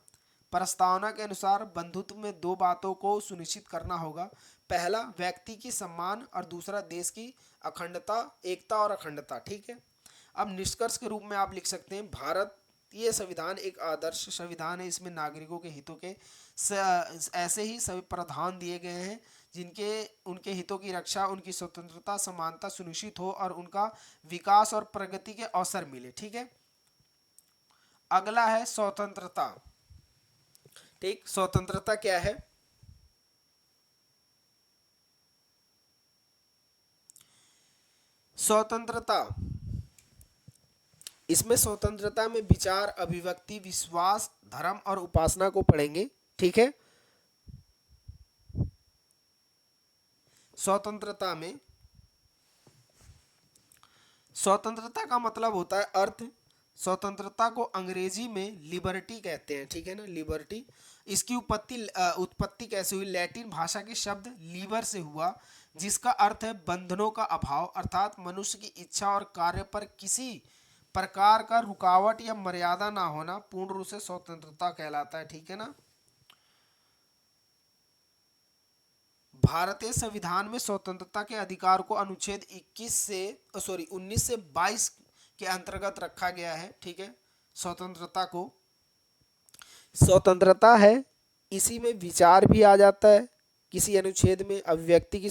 प्रस्तावना के अनुसार बंधुत्व में दो बातों को सुनिश्चित करना होगा। पहला व्यक्ति की सम्मान और दूसरा देश की अखंडता, एकता और अखंडता, ठीक है। अब निष्कर्ष के रूप में आप लिख सकते हैं भारतीय संविधान एक आदर्श संविधान है। इसमें नागरिकों के हितों के ऐसे ही सभी प्रावधान दिए गए हैं जिनके उनके हितों की रक्षा, उनकी स्वतंत्रता, समानता सुनिश्चित हो और उनका विकास और प्रगति के अवसर मिले, ठीक है। अगला है स्वतंत्रता, ठीक। स्वतंत्रता क्या है? स्वतंत्रता, इसमें स्वतंत्रता में विचार, अभिव्यक्ति, विश्वास, धर्म और उपासना को पढ़ेंगे, ठीक है। स्वतंत्रता में स्वतंत्रता का मतलब होता है अर्थ। स्वतंत्रता को अंग्रेजी में लिबर्टी कहते हैं, ठीक है ना, लिबर्टी। इसकी उत्पत्ति कैसे हुई? लैटिन भाषा के शब्द लीबर से हुआ, जिसका अर्थ है बंधनों का अभाव, अर्थात मनुष्य की इच्छा और कार्य पर किसी प्रकार का रुकावट या मर्यादा ना होना पूर्ण रूप से स्वतंत्रता कहलाता है, ठीक है ना। भारतीय संविधान में स्वतंत्रता के अधिकार को अनुच्छेद 19 से 22 के अंतर्गत रखा गया है, ठीक है। स्वतंत्रता को, स्वतंत्रता है, इसी में विचार भी आ जाता है किसी अनुच्छेद में, अभिव्यक्ति की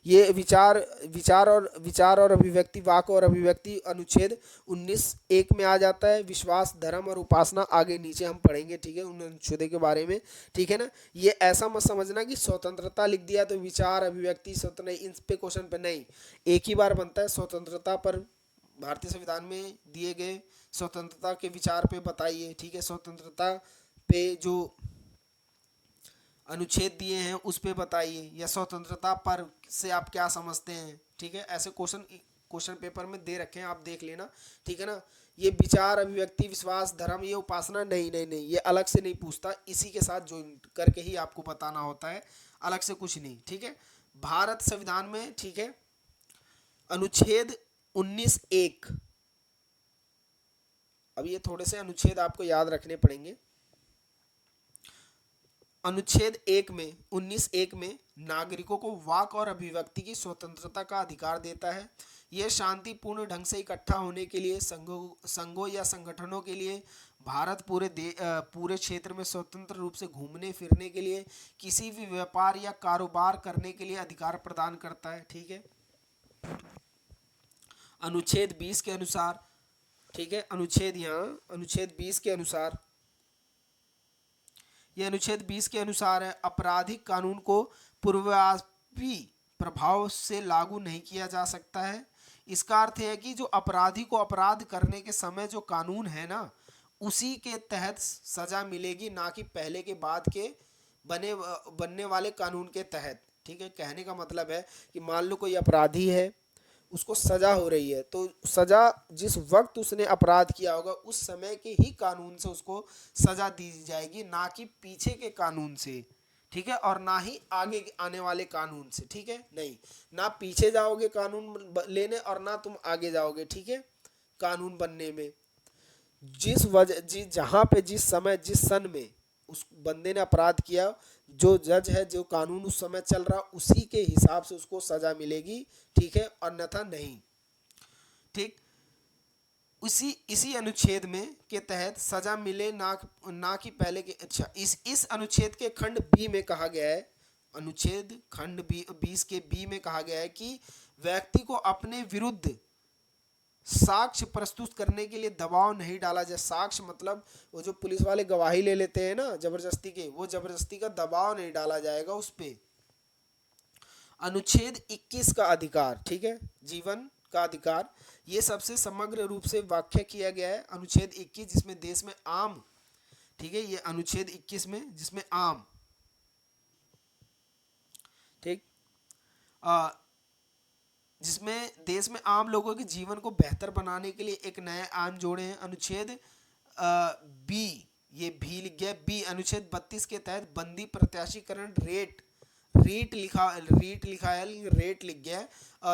ये विचार और अभिव्यक्ति, वाक और अभिव्यक्ति अनुच्छेद 19(1) में आ जाता है। विश्वास, धर्म और उपासना आगे नीचे हम पढ़ेंगे, ठीक है, उन अनुच्छेदों के बारे में, ठीक है ना। ये ऐसा मत समझना कि स्वतंत्रता लिख दिया तो विचार, अभिव्यक्ति, स्वतंत्र इन पे क्वेश्चन पे नहीं, एक ही बार बनता है। स्वतंत्रता पर भारतीय संविधान में दिए गए स्वतंत्रता के विचार पे बताइए, ठीक है। स्वतंत्रता पे जो अनुच्छेद दिए हैं उस पे बताइए, या स्वतंत्रता पर से आप क्या समझते हैं, ठीक है। ऐसे क्वेश्चन पेपर में दे रखे हैं, आप देख लेना, ठीक है ना। ये विचार, अभिव्यक्ति, विश्वास, धर्म, ये उपासना नहीं नहीं नहीं, ये अलग से नहीं पूछता, इसी के साथ ज्वाइन करके ही आपको बताना होता है, अलग से कुछ नहीं, ठीक है। भारत संविधान में, ठीक है, अनुच्छेद 19(1), अब ये थोड़े से अनुच्छेद आपको याद रखने पड़ेंगे। अनुच्छेद 19(1) में नागरिकों को वाक और अभिव्यक्ति की स्वतंत्रता का अधिकार देता है। यह शांतिपूर्ण ढंग से इकट्ठा होने के लिए, संघों या संगठनों के लिए, भारत पूरे क्षेत्र में स्वतंत्र रूप से घूमने फिरने के लिए, किसी भी व्यापार या कारोबार करने के लिए अधिकार प्रदान करता है, ठीक है। अनुच्छेद 20 के अनुसार, ठीक है, अनुच्छेद 20 के अनुसार, यह अनुच्छेद 20 के अनुसार है, आपराधिक कानून को पूर्वव्यापी प्रभाव से लागू नहीं किया जा सकता है। इसका अर्थ है कि जो अपराधी को अपराध करने के समय जो कानून है ना, उसी के तहत सजा मिलेगी, ना कि पहले के बाद के बनने वाले कानून के तहत, ठीक है। कहने का मतलब है कि मान लो कोई अपराधी है, उसको सजा हो रही है, तो सजा जिस वक्त उसने अपराध किया होगा उस समय के ही कानून से उसको सजा दी जाएगी, ना कि पीछे के कानून से, ठीक है, और ना ही आगे आने वाले कानून से, ठीक है। नहीं, ना पीछे जाओगे कानून लेने और ना तुम आगे जाओगे, ठीक है, कानून बनने में। जहाँ पे जिस समय जिस सन में उस बंदे ने अपराध किया, जो जज है, जो कानून उस समय चल रहा, उसी के हिसाब से उसको सजा मिलेगी, ठीक है, अन्यथा नहीं, ठीक। इसी अनुच्छेद में के तहत सजा मिले ना कि पहले के। अच्छा, इस अनुच्छेद के खंड बी में कहा गया है, अनुच्छेद खंड 20 के बी में कहा गया है कि व्यक्ति को अपने विरुद्ध साक्ष्य प्रस्तुत करने के लिए दबाव नहीं डाला जाए। साक्ष्य मतलब वो जो पुलिस वाले गवाही ले लेते हैं ना जबरदस्ती के, वो जबरदस्ती का दबाव नहीं डाला जाएगा उस पे। अनुच्छेद 21 का अधिकार, ठीक है, जीवन का अधिकार, ये सबसे समग्र रूप से व्याख्या किया गया है अनुच्छेद 21, जिसमें देश में आम, ठीक है, ये अनुच्छेद 21 में जिसमें आम, ठीक, जिसमें देश में आम लोगों के जीवन को बेहतर बनाने के लिए एक नए आयन जोड़े हैं। अनुच्छेद बी, ये भी लिख गया बी, अनुच्छेद 32 के तहत बंदी प्रत्याशीकरण रीट लिखा है, रेट लिख गया है,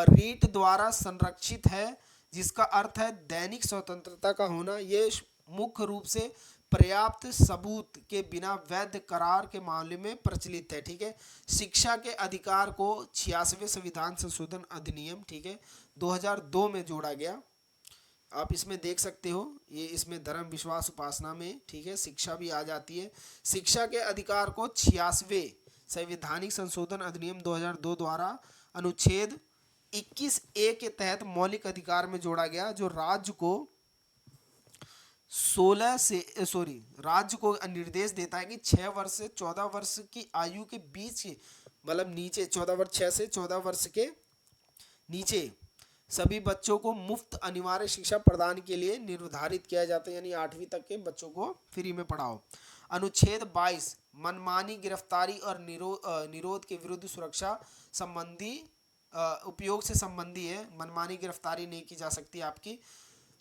रीट द्वारा संरक्षित है, जिसका अर्थ है दैनिक स्वतंत्रता का होना। ये मुख्य रूप से पर्याप्त सबूत के बिना वैध करार के मामले में प्रचलित है, ठीक है। शिक्षा के अधिकार को 86वें संविधान संशोधन अधिनियम, ठीक है, 2002 में जोड़ा गया। आप इसमें देख सकते हो, ये इसमें धर्म विश्वास उपासना में, ठीक है, शिक्षा भी आ जाती है। शिक्षा के अधिकार को 86वें संवैधानिक संशोधन अधिनियम 2002 द्वारा अनुच्छेद 21A के तहत मौलिक अधिकार में जोड़ा गया, जो राज्य को निर्देश देता है कि 6 वर्ष से 14 वर्ष की आयु के बीच, मतलब नीचे 6 से 14 वर्ष के नीचे सभी बच्चों को मुफ्त अनिवार्य शिक्षा प्रदान के लिए निर्धारित किया जाता है, यानी 8वीं तक के बच्चों को फ्री में पढ़ाओ। अनुच्छेद 22 मनमानी गिरफ्तारी और निरोध के विरुद्ध सुरक्षा संबंधी उपयोग से संबंधी है, मनमानी गिरफ्तारी नहीं की जा सकती आपकी।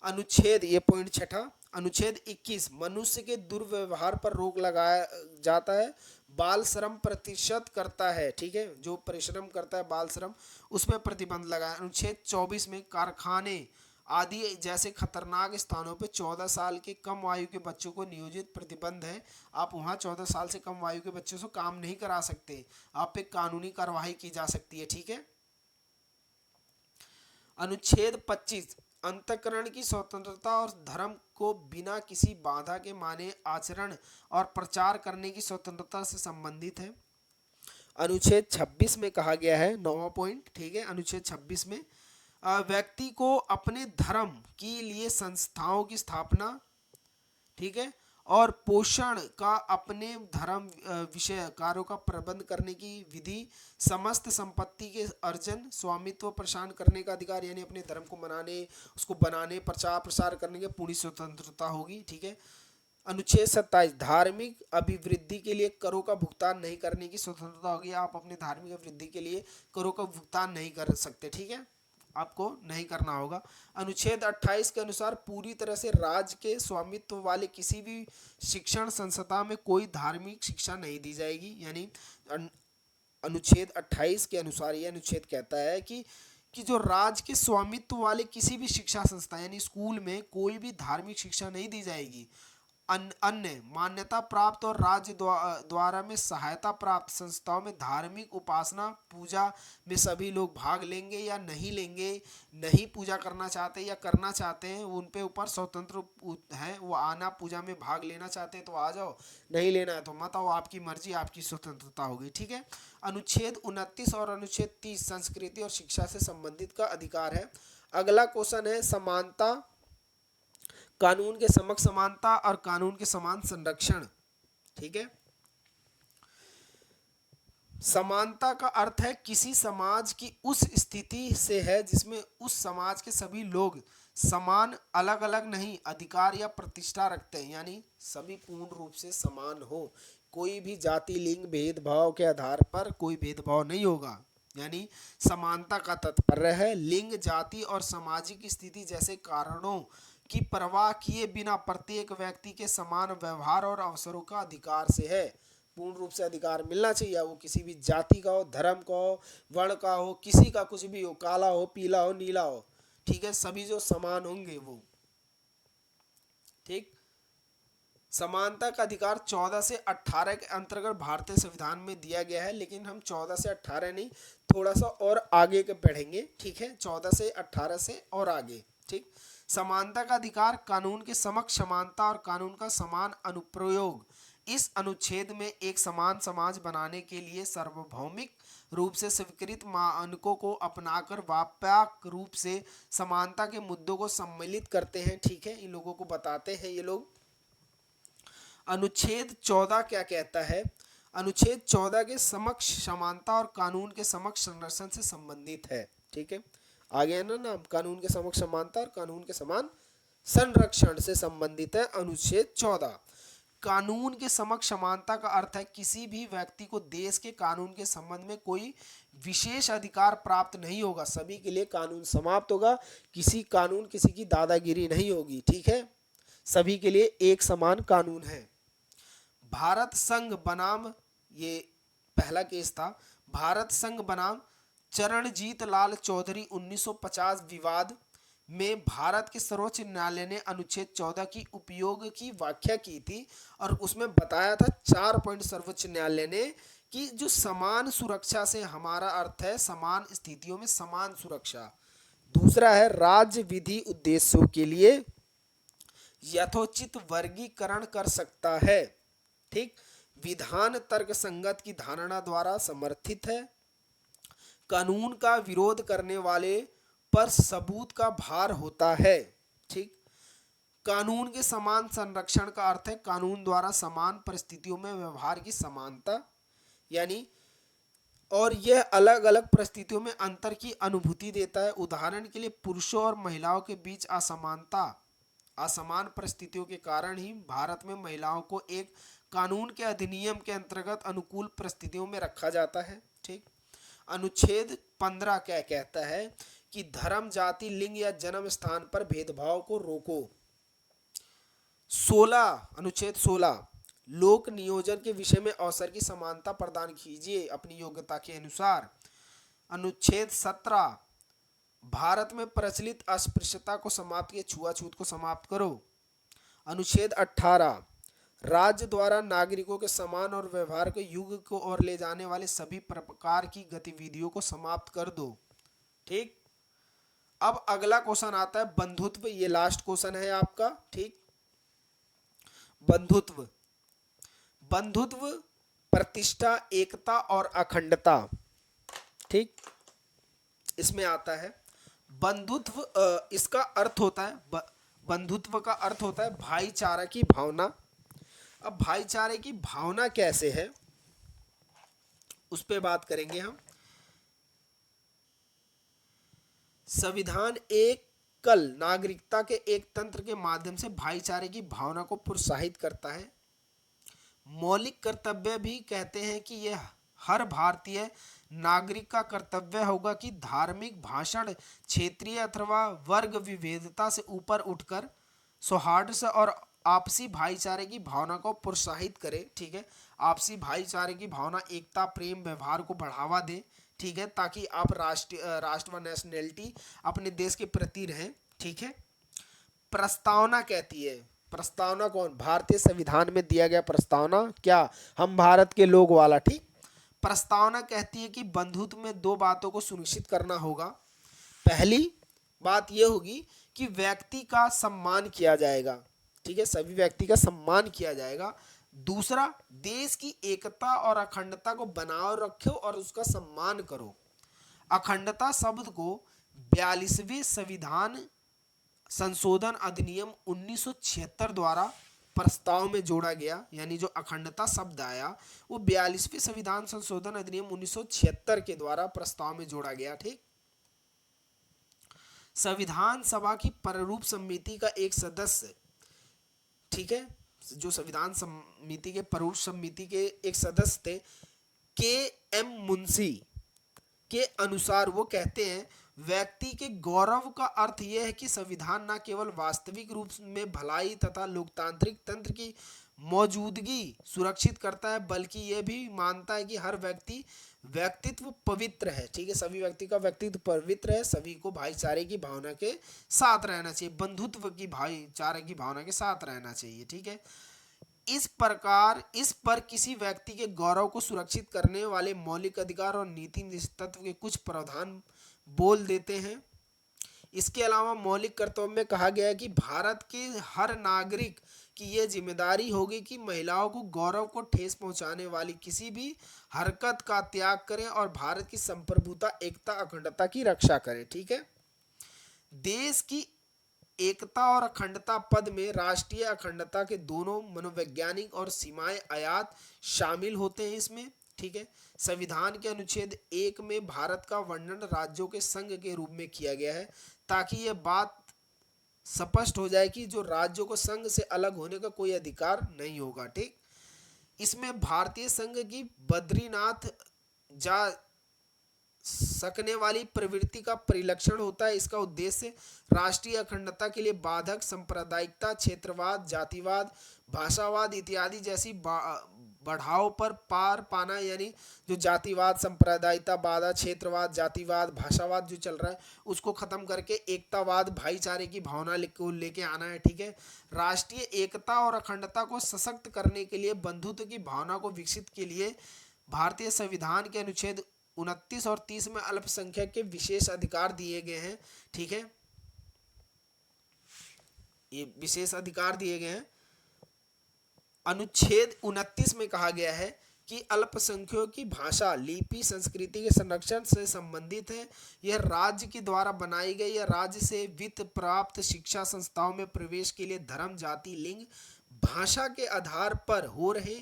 अनुच्छेद, ये पॉइंट छठा, अनुच्छेद 21 मनुष्य के दुर्व्यवहार पर रोक लगाया जाता है, बाल श्रम प्रतिशत करता है, ठीक है, जो परिश्रम करता है बाल श्रम, उस पर प्रतिबंध लगाया। अनुच्छेद 24 में कारखाने आदि जैसे खतरनाक स्थानों पर 14 साल के कम आयु के बच्चों को नियोजित प्रतिबंध है। आप वहाँ 14 साल से कम आयु के बच्चों से काम नहीं करा सकते, आप पे कानूनी कार्रवाई की जा सकती है, ठीक है। अनुच्छेद 25 अंतःकरण की स्वतंत्रता और धर्म को बिना किसी बाधा के माने आचरण और प्रचार करने की स्वतंत्रता से संबंधित है। अनुच्छेद 26 में कहा गया है, 9वां पॉइंट, ठीक है, अनुच्छेद 26 में व्यक्ति को अपने धर्म के लिए संस्थाओं की स्थापना, ठीक है, और पोषण का अपने धर्म विषय कार्यों का प्रबंध करने की विधि, समस्त संपत्ति के अर्जन, स्वामित्व प्रशासन करने का अधिकार, यानी अपने धर्म को मनाने, उसको बनाने, प्रचार प्रसार करने की पूरी स्वतंत्रता होगी, ठीक है। अनुच्छेद 27 धार्मिक अभिवृद्धि के लिए करों का भुगतान नहीं करने की स्वतंत्रता होगी। आप अपने धार्मिक अभिवृद्धि के लिए करों का भुगतान नहीं कर सकते, ठीक है, आपको नहीं करना होगा। अनुच्छेद 28 के अनुसार पूरी तरह से राज्य के स्वामित्व वाले किसी भी शिक्षण संस्था में कोई धार्मिक शिक्षा नहीं दी जाएगी, यानी अनुच्छेद 28 के अनुसार यह अनुच्छेद कहता है कि जो राज्य के स्वामित्व वाले किसी भी शिक्षा संस्था यानी स्कूल में कोई भी धार्मिक शिक्षा नहीं दी जाएगी। अन्य मान्यता प्राप्त और राज्य द्वारा में सहायता प्राप्त संस्थाओं में धार्मिक उपासना पूजा में सभी लोग भाग लेंगे या नहीं लेंगे, नहीं पूजा करना चाहते या करना चाहते हैं उन पे ऊपर स्वतंत्र है, वो आना पूजा में भाग लेना चाहते हैं तो आ जाओ, नहीं लेना है तो मत आओ, आपकी मर्जी, आपकी स्वतंत्रता होगी, ठीक है। अनुच्छेद 29 और अनुच्छेद 30 संस्कृति और शिक्षा से संबंधित का अधिकार है। अगला क्वेश्चन है समानता, कानून के समक्ष समानता और कानून के समान संरक्षण, ठीक है। समानता का अर्थ है किसी समाज की उस स्थिति से है जिसमें उस समाज के सभी लोग समान, अलग अलग नहीं, अधिकार या प्रतिष्ठा रखते हैं, यानी सभी पूर्ण रूप से समान हो, कोई भी जाति लिंग भेदभाव के आधार पर कोई भेदभाव नहीं होगा, यानी समानता का तात्पर्य है लिंग, जाति और सामाजिक स्थिति जैसे कारणों की परवाह किए बिना प्रत्येक व्यक्ति के समान व्यवहार और अवसरों का अधिकार से है। पूर्ण रूप से अधिकार मिलना चाहिए, वो किसी भी जाति का हो, धर्म का हो, वर्ण का हो, किसी का कुछ भी हो, काला हो, पीला हो, नीला हो, ठीक है, सभी जो समान होंगे वो, ठीक। समानता का अधिकार 14 से 18 के अंतर्गत भारतीय संविधान में दिया गया है, लेकिन हम 14 से 18 नहीं, थोड़ा सा और आगे के पढ़ेंगे, ठीक है, 14 से 18 से और आगे, ठीक। समानता का अधिकार कानून के समक्ष समानता और कानून का समान अनुप्रयोग, इस अनुच्छेद में एक समान समाज बनाने के लिए सार्वभौमिक रूप से स्वीकृत मानकों को अपनाकर व्यापक रूप से समानता के मुद्दों को सम्मिलित करते हैं। ठीक है, इन लोगों को बताते हैं ये लोग। अनुच्छेद 14 क्या कहता है? अनुच्छेद 14 के समक्ष समानता और कानून के समक्ष संरक्षण से संबंधित है। ठीक है, आगे है ना नाम, कानून के समक्ष समानता और कानून के समान संरक्षण से संबंधित है अनुच्छेद 14। कानून के समक्ष समानता का अर्थ है किसी भी व्यक्ति को देश के कानून के संबंध में कोई विशेष अधिकार प्राप्त नहीं होगा, सभी के लिए कानून समाप्त होगा, किसी की दादागिरी नहीं होगी। ठीक है, सभी के लिए एक समान कानून है। भारत संघ बनाम, ये पहला केस था, भारत संघ बनाम चरणजीत लाल चौधरी 1950 विवाद में भारत के सर्वोच्च न्यायालय ने अनुच्छेद 14 की उपयोग की व्याख्या की थी और उसमें बताया था 4 पॉइंट सर्वोच्च न्यायालय ने कि जो समान सुरक्षा से हमारा अर्थ है समान स्थितियों में समान सुरक्षा। दूसरा है राज्य विधि उद्देश्यों के लिए यथोचित वर्गीकरण कर सकता है। ठीक, विधान तर्क संगत की धारणा द्वारा समर्थित है। कानून का विरोध करने वाले पर सबूत का भार होता है। ठीक, कानून के समान संरक्षण का अर्थ है कानून द्वारा समान परिस्थितियों में व्यवहार की समानता, यानी और यह अलग अलग परिस्थितियों में अंतर की अनुभूति देता है। उदाहरण के लिए पुरुषों और महिलाओं के बीच असमान परिस्थितियों के कारण ही भारत में महिलाओं को एक कानून के अधिनियम के अंतर्गत अनुकूल परिस्थितियों में रखा जाता है। ठीक, अनुच्छेद 15 क्या कहता है कि धर्म, जाति, लिंग या जन्म स्थान पर भेदभाव को रोको। 16, अनुच्छेद 16, लोक नियोजन के विषय में अवसर की समानता प्रदान कीजिए अपनी योग्यता के अनुसार। अनुच्छेद 17, भारत में प्रचलित अस्पृश्यता को समाप्त किए, छुआछूत को समाप्त करो। अनुच्छेद 18, राज्य द्वारा नागरिकों के समान और व्यवहार के युग को ओर ले जाने वाले सभी प्रकार की गतिविधियों को समाप्त कर दो। ठीक, अब अगला क्वेश्चन आता है बंधुत्व, ये लास्ट क्वेश्चन है आपका। ठीक, बंधुत्व, बंधुत्व प्रतिष्ठा, एकता और अखंडता। ठीक, इसमें आता है बंधुत्व, इसका अर्थ होता है, बंधुत्व का अर्थ होता है भाईचारा की भावना। अब भाईचारे की भावना कैसे है उस पे बात करेंगे हम। संविधान एकल नागरिकता के एक तंत्र के माध्यम से भाईचारे की भावना को प्रोत्साहित करता है। मौलिक कर्तव्य भी कहते हैं कि यह हर भारतीय नागरिक का कर्तव्य होगा कि धार्मिक, भाषण, क्षेत्रीय अथवा वर्ग विभेदता से ऊपर उठकर सौहार्द से और आपसी भाईचारे की भावना को प्रोत्साहित करे। ठीक है, आपसी भाईचारे की भावना, एकता, प्रेम, व्यवहार को बढ़ावा दे। ठीक है, ताकि आप राष्ट्र व नेशनैलिटी अपने देश के प्रति रहें। ठीक है, प्रस्तावना कहती है, प्रस्तावना कौन? भारतीय संविधान में दिया गया प्रस्तावना, क्या? हम भारत के लोग वाला। ठीक, प्रस्तावना कहती है कि बंधुत्व में 2 बातों को सुनिश्चित करना होगा। पहली बात यह होगी कि व्यक्ति का सम्मान किया जाएगा। ठीक है, सभी व्यक्ति का सम्मान किया जाएगा। दूसरा, देश की एकता और अखंडता को बनाए रखो और उसका सम्मान करो। अखंडता शब्द को 42वें संविधान संशोधन अधिनियम 1976 द्वारा प्रस्ताव में जोड़ा गया, यानी जो अखंडता शब्द आया वो 42वें संविधान संशोधन अधिनियम 1976 के द्वारा प्रस्ताव में जोड़ा गया। ठीक, संविधान सभा की प्रारूप समिति का एक सदस्य, ठीक है, जो संविधान समिति के प्रारूप समिति के एक सदस्य थे के.एम. मुंशी के अनुसार वो कहते हैं व्यक्ति के गौरव का अर्थ यह है कि संविधान न केवल वास्तविक रूप में भलाई तथा लोकतांत्रिक तंत्र की मौजूदगी सुरक्षित करता है बल्कि यह भी मानता है कि हर व्यक्तित्व पवित्र है। ठीक है, सभी व्यक्ति का व्यक्तित्व पवित्र है, सभी को भाईचारे की भावना के साथ रहना चाहिए, बंधुत्व की भाईचारे की भावना के साथ रहना चाहिए। ठीक है, इस पर किसी व्यक्ति के गौरव को सुरक्षित करने वाले मौलिक अधिकार और नीति निष्ठ तत्व के कुछ प्रावधान बोल देते हैं। इसके अलावा मौलिक कर्तव्य में कहा गया है कि भारत के हर नागरिक की ये जिम्मेदारी होगी कि महिलाओं को गौरव को ठेस पहुंचाने वाली किसी भी हरकत का त्याग करें और भारत की संप्रभुता, एकता, अखंडता की रक्षा करें। ठीक है। देश की एकता और अखंडता पद में राष्ट्रीय अखंडता के दोनों मनोवैज्ञानिक और सीमाएं आयात शामिल होते हैं इसमें। ठीक है। संविधान के अनुच्छेद 1 में भारत का वर्णन राज्यों के संघ के रूप में किया गया है, ताकि यह बात स्पष्ट हो जाए कि जो राज्यों को संघ से अलग होने का कोई अधिकार नहीं होगा। ठीक। इसमें भारतीय संघ की बद्रीनाथ जा सकने वाली प्रवृत्ति का परिलक्षण होता है। इसका उद्देश्य राष्ट्रीय अखंडता के लिए बाधक सांप्रदायिकता, क्षेत्रवाद, जातिवाद, भाषावाद इत्यादि जैसी बढ़ाव पर पार पाना, यानी जो जातिवाद, सांप्रदायिकता, बाधा, क्षेत्रवाद, जातिवाद, भाषावाद जो चल रहा है उसको खत्म करके एकतावाद, भाईचारे की भावना को लेके आना है। ठीक है। राष्ट्रीय एकता और अखंडता को सशक्त करने के लिए, बंधुत्व की भावना को विकसित के लिए भारतीय संविधान के अनुच्छेद 29 और 30 में अल्पसंख्यक के विशेष अधिकार दिए गए हैं। ठीक है। ये विशेष अधिकार दिए गए हैं। अनुच्छेद 29 में कहा गया है कि अल्पसंख्यकों की भाषा, लिपि, संस्कृति के संरक्षण से संबंधित है। यह राज्य के द्वारा बनाई गई या राज्य से वित्त प्राप्त शिक्षा संस्थाओं में प्रवेश के लिए धर्म, जाति, लिंग, भाषा के आधार पर हो रहे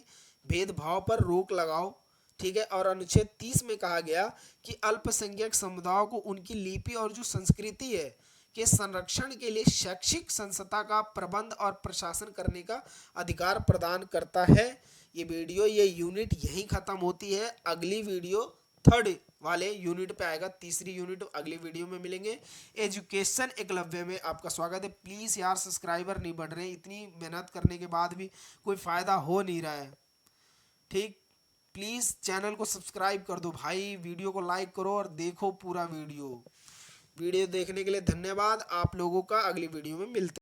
भेदभाव पर रोक लगाओ। ठीक है। और अनुच्छेद 30 में कहा गया कि अल्पसंख्यक समुदायों को उनकी लिपि और जो संस्कृति है के संरक्षण के लिए शैक्षिक संस्था का प्रबंध और प्रशासन करने का अधिकार प्रदान करता है। ये वीडियो, ये यूनिट यहीं खत्म होती है। अगली वीडियो थर्ड वाले यूनिट पे आएगा। तीसरी यूनिट अगली वीडियो में मिलेंगे। एजुकेशन एकलव्य में आपका स्वागत है। प्लीज़ यार, सब्सक्राइबर नहीं बढ़ रहे, इतनी मेहनत करने के बाद भी कोई फ़ायदा हो नहीं रहा है। ठीक। प्लीज़ चैनल को सब्सक्राइब कर दो भाई, वीडियो को लाइक करो और देखो पूरा वीडियो देखने के लिए धन्यवाद। आप लोगों का अगली वीडियो में मिलते हैं।